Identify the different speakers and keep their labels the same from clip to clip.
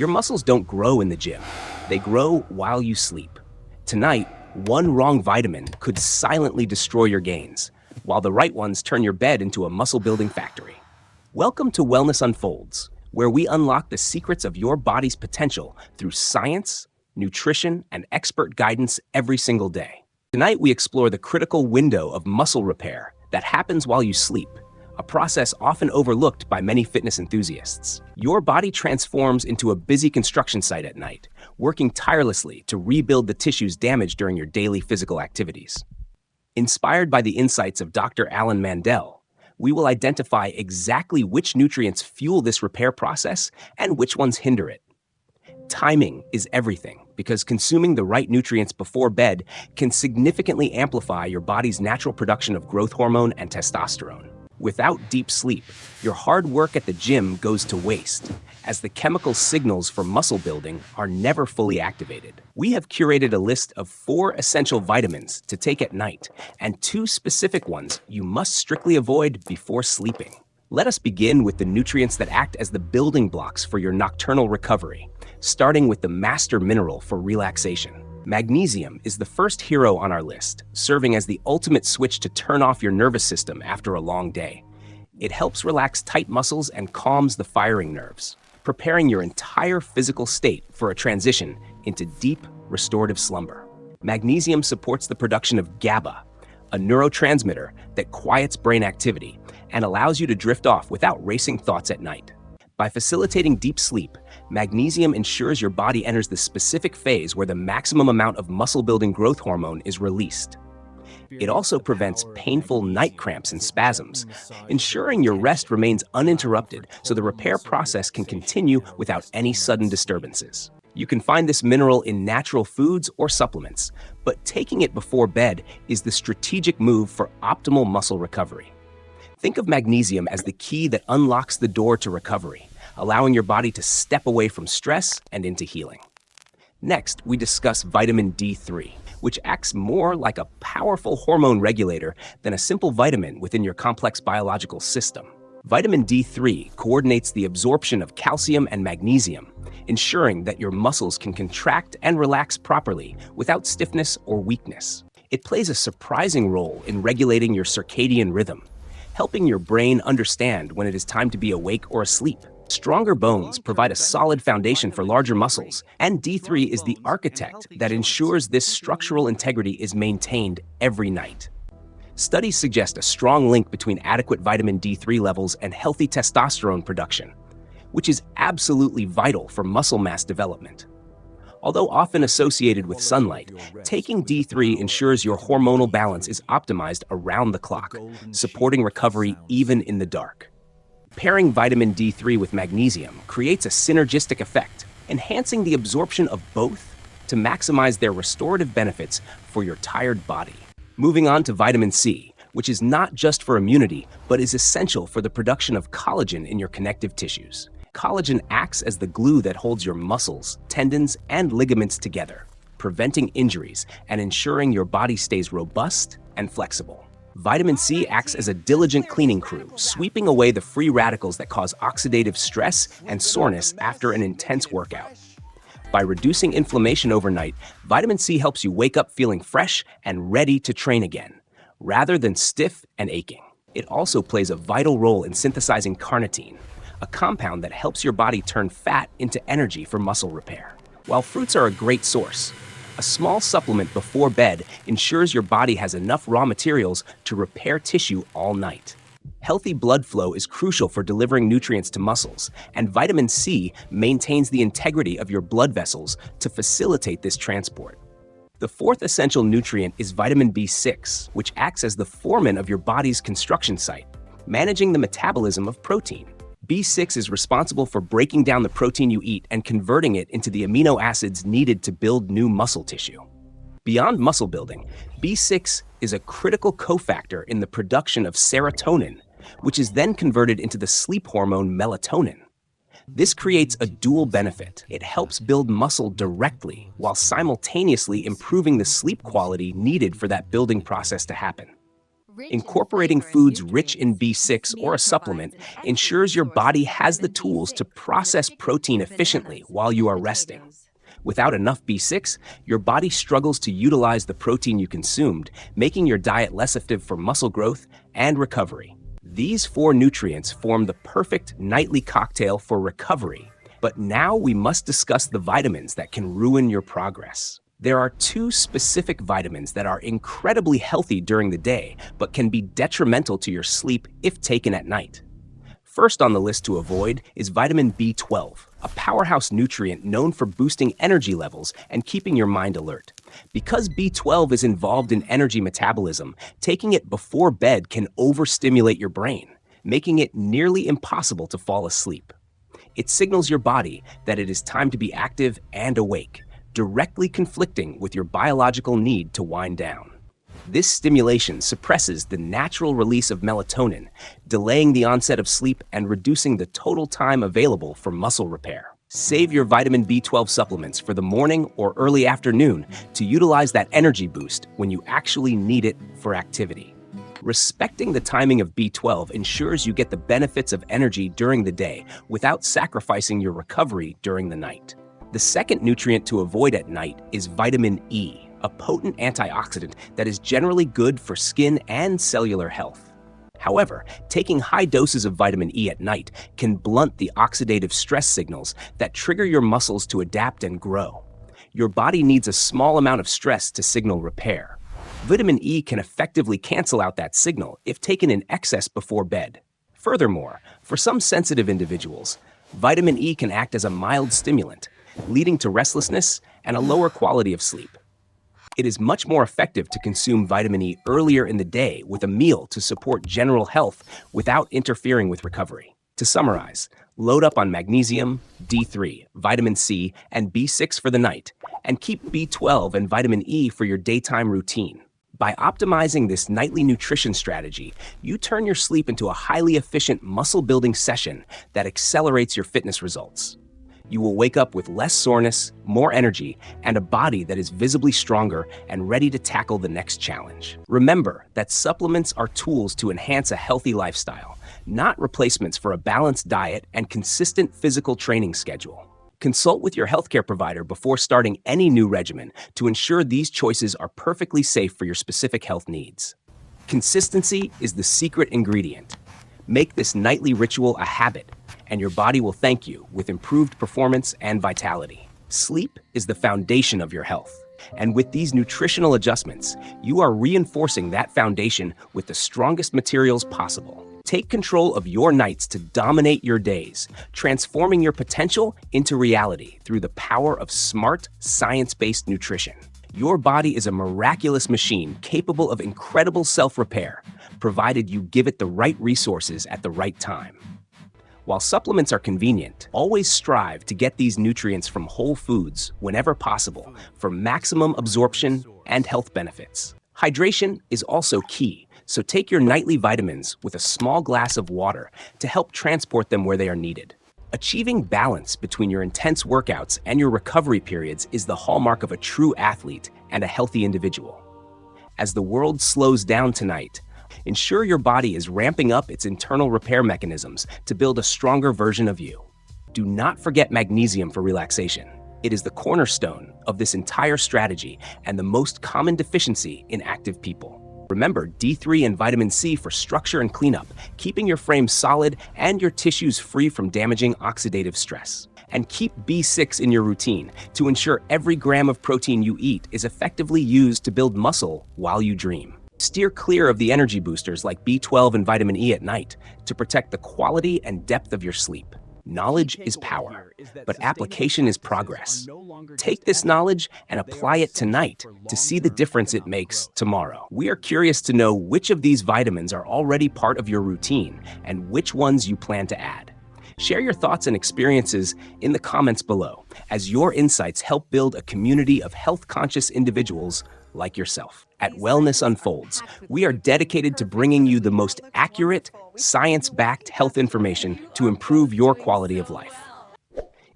Speaker 1: Your muscles don't grow in the gym. They grow while you sleep. Tonight, one wrong vitamin could silently destroy your gains, while the right ones turn your bed into a muscle-building factory. Welcome to Wellness Unfolds, where we unlock the secrets of your body's potential through science, nutrition, and expert guidance every single day. Tonight, we explore the critical window of muscle repair that happens while you sleep, a process often overlooked by many fitness enthusiasts. Your body transforms into a busy construction site at night, working tirelessly to rebuild the tissues damaged during your daily physical activities. Inspired by the insights of Dr. Alan Mandel, we will identify exactly which nutrients fuel this repair process and which ones hinder it. Timing is everything, because consuming the right nutrients before bed can significantly amplify your body's natural production of growth hormone and testosterone. Without deep sleep, your hard work at the gym goes to waste, as the chemical signals for muscle building are never fully activated. We have curated a list of 4 essential vitamins to take at night and 2 specific ones you must strictly avoid before sleeping. Let us begin with the nutrients that act as the building blocks for your nocturnal recovery, starting with the master mineral for relaxation. Magnesium is the first hero on our list, serving as the ultimate switch to turn off your nervous system after a long day. It helps relax tight muscles and calms the firing nerves, preparing your entire physical state for a transition into deep, restorative slumber. Magnesium supports the production of GABA, a neurotransmitter that quiets brain activity and allows you to drift off without racing thoughts at night. By facilitating deep sleep, magnesium ensures your body enters the specific phase where the maximum amount of muscle-building growth hormone is released. It also prevents painful night cramps and spasms, ensuring your rest remains uninterrupted so the repair process can continue without any sudden disturbances. You can find this mineral in natural foods or supplements, but taking it before bed is the strategic move for optimal muscle recovery. Think of magnesium as the key that unlocks the door to recovery, allowing your body to step away from stress and into healing. Next, we discuss vitamin D3, which acts more like a powerful hormone regulator than a simple vitamin within your complex biological system. Vitamin D3 coordinates the absorption of calcium and magnesium, ensuring that your muscles can contract and relax properly without stiffness or weakness. It plays a surprising role in regulating your circadian rhythm, helping your brain understand when it is time to be awake or asleep. Stronger bones provide a solid foundation for larger muscles, and D3 is the architect that ensures this structural integrity is maintained every night. Studies suggest a strong link between adequate vitamin D3 levels and healthy testosterone production, which is absolutely vital for muscle mass development. Although often associated with sunlight, taking D3 ensures your hormonal balance is optimized around the clock, supporting recovery even in the dark. Pairing vitamin D3 with magnesium creates a synergistic effect, enhancing the absorption of both to maximize their restorative benefits for your tired body. Moving on to vitamin C, which is not just for immunity, but is essential for the production of collagen in your connective tissues. Collagen acts as the glue that holds your muscles, tendons, and ligaments together, preventing injuries and ensuring your body stays robust and flexible. Vitamin C acts as a diligent cleaning crew, sweeping away the free radicals that cause oxidative stress and soreness after an intense workout. By reducing inflammation overnight, vitamin C helps you wake up feeling fresh and ready to train again, rather than stiff and aching. It also plays a vital role in synthesizing carnitine, a compound that helps your body turn fat into energy for muscle repair. While fruits are a great source, a small supplement before bed ensures your body has enough raw materials to repair tissue all night. Healthy blood flow is crucial for delivering nutrients to muscles, and vitamin C maintains the integrity of your blood vessels to facilitate this transport. The 4th essential nutrient is vitamin B6, which acts as the foreman of your body's construction site, managing the metabolism of protein. B6 is responsible for breaking down the protein you eat and converting it into the amino acids needed to build new muscle tissue. Beyond muscle building, B6 is a critical cofactor in the production of serotonin, which is then converted into the sleep hormone melatonin. This creates a dual benefit. It helps build muscle directly while simultaneously improving the sleep quality needed for that building process to happen. Incorporating foods rich in B6 or a supplement ensures your body has the tools to process protein efficiently while you are resting. Without enough B6, your body struggles to utilize the protein you consumed, making your diet less effective for muscle growth and recovery. These four nutrients form the perfect nightly cocktail for recovery. But now we must discuss the vitamins that can ruin your progress. There are two specific vitamins that are incredibly healthy during the day, but can be detrimental to your sleep if taken at night. First on the list to avoid is vitamin B12, a powerhouse nutrient known for boosting energy levels and keeping your mind alert. Because B12 is involved in energy metabolism, taking it before bed can overstimulate your brain, making it nearly impossible to fall asleep. It signals your body that it is time to be active and awake, directly conflicting with your biological need to wind down. This stimulation suppresses the natural release of melatonin, delaying the onset of sleep and reducing the total time available for muscle repair. Save your vitamin B12 supplements for the morning or early afternoon to utilize that energy boost when you actually need it for activity. Respecting the timing of B12 ensures you get the benefits of energy during the day without sacrificing your recovery during the night. The second nutrient to avoid at night is vitamin E, a potent antioxidant that is generally good for skin and cellular health. However, taking high doses of vitamin E at night can blunt the oxidative stress signals that trigger your muscles to adapt and grow. Your body needs a small amount of stress to signal repair. Vitamin E can effectively cancel out that signal if taken in excess before bed. Furthermore, for some sensitive individuals, vitamin E can act as a mild stimulant, leading to restlessness and a lower quality of sleep. It is much more effective to consume vitamin E earlier in the day with a meal to support general health without interfering with recovery. To summarize, load up on magnesium, D3, vitamin C, and B6 for the night, and keep B12 and vitamin E for your daytime routine. By optimizing this nightly nutrition strategy, you turn your sleep into a highly efficient muscle-building session that accelerates your fitness results. You will wake up with less soreness, more energy, and a body that is visibly stronger and ready to tackle the next challenge. Remember that supplements are tools to enhance a healthy lifestyle, not replacements for a balanced diet and consistent physical training schedule. Consult with your healthcare provider before starting any new regimen to ensure these choices are perfectly safe for your specific health needs. Consistency is the secret ingredient. Make this nightly ritual a habit, and your body will thank you with improved performance and vitality. Sleep is the foundation of your health, and with these nutritional adjustments, you are reinforcing that foundation with the strongest materials possible. Take control of your nights to dominate your days, transforming your potential into reality through the power of smart, science-based nutrition. Your body is a miraculous machine capable of incredible self-repair, provided you give it the right resources at the right time. While supplements are convenient, always strive to get these nutrients from whole foods whenever possible for maximum absorption and health benefits. Hydration is also key, so take your nightly vitamins with a small glass of water to help transport them where they are needed. Achieving balance between your intense workouts and your recovery periods is the hallmark of a true athlete and a healthy individual. As the world slows down tonight, ensure your body is ramping up its internal repair mechanisms to build a stronger version of you. Do not forget magnesium for relaxation. It is the cornerstone of this entire strategy and the most common deficiency in active people. Remember D3 and vitamin C for structure and cleanup, keeping your frame solid and your tissues free from damaging oxidative stress. And keep B6 in your routine to ensure every gram of protein you eat is effectively used to build muscle while you dream. Steer clear of the energy boosters like B12 and vitamin E at night to protect the quality and depth of your sleep. Knowledge is power, but application is progress. Take this knowledge and apply it tonight to see the difference it makes tomorrow. We are curious to know which of these vitamins are already part of your routine and which ones you plan to add. Share your thoughts and experiences in the comments below, as your insights help build a community of health-conscious individuals like yourself. At Wellness Unfolds, we are dedicated to bringing you the most accurate, science-backed health information to improve your quality of life.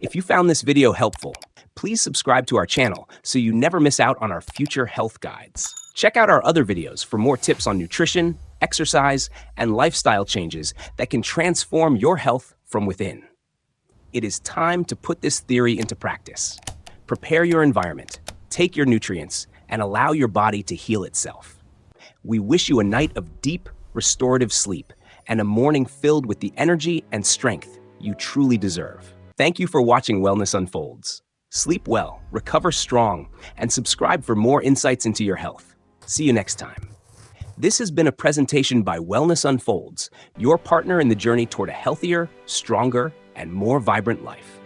Speaker 1: If you found this video helpful, please subscribe to our channel so you never miss out on our future health guides. Check out our other videos for more tips on nutrition, exercise, and lifestyle changes that can transform your health from within. It is time to put this theory into practice. Prepare your environment, take your nutrients, and allow your body to heal itself. We wish you a night of deep, restorative sleep and a morning filled with the energy and strength you truly deserve. Thank you for watching Wellness Unfolds. Sleep well, recover strong, and subscribe for more insights into your health. See you next time. This has been a presentation by Wellness Unfolds, your partner in the journey toward a healthier, stronger, and more vibrant life.